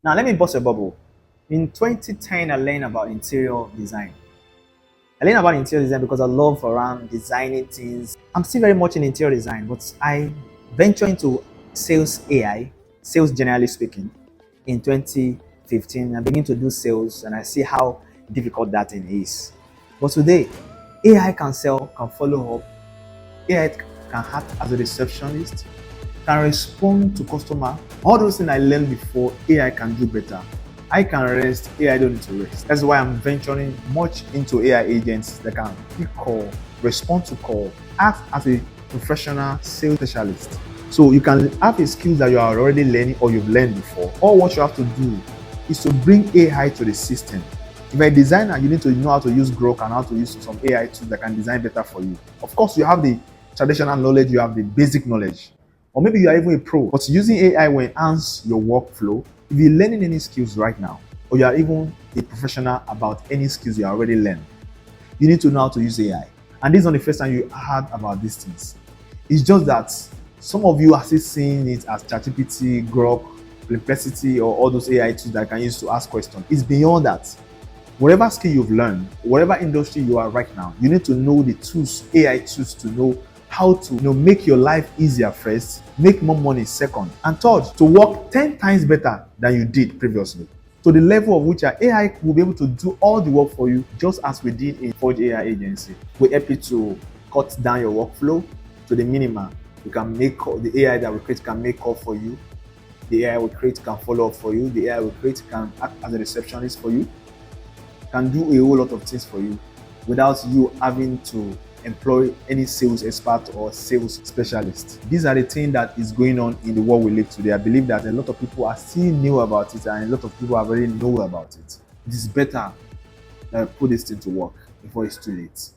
Now, let me bust a bubble. In 2010, I learned about interior design. I learned about interior design because I love around designing things. I'm still very much in interior design, but I ventured into sales AI, sales generally speaking, in 2015. I begin to do sales and I see how difficult that thing is. But today, AI can sell, can follow up, AI can act as a receptionist, can respond to customer. All those things I learned before, AI can do better. I can rest, AI don't need to rest. That's why I'm venturing much into AI agents that can pick call, respond to call, act as a professional sales specialist. So you can have a skill that you are already learning or you've learned before. All what you have to do is to bring AI to the system. If you're a designer, you need to know how to use Grok and how to use some AI tools that can design better for you. Of course, you have the traditional knowledge, you have the basic knowledge. Or maybe you are even a pro, but using AI will enhance your workflow. If you're learning any skills right now, or you are even a professional about any skills you already learned, you need to know how to use AI. And this is not the first time you heard about these things. It's just that some of you are still seeing it as ChatGPT, Grok, Perplexity, or all those AI tools that can use to ask questions. It's beyond that. Whatever skill you've learned, whatever industry you are right now, you need to know the tools, AI tools, to know how to make your life easier first, make more money second, and third, to work 10 times better than you did previously. To the level of which your AI will be able to do all the work for you, just as we did in Forge AI agency. We help you to cut down your workflow to the minimum. You can make call, the AI that we create can make call for you. The AI we create can follow up for you. The AI we create can act as a receptionist for you, can do a whole lot of things for you without you having to employ any sales expert or sales specialist. These are the things that is going on in the world we live today. I believe that a lot of people are still new about it and a lot of people already know about it. It is better that put this thing to work before it's too late.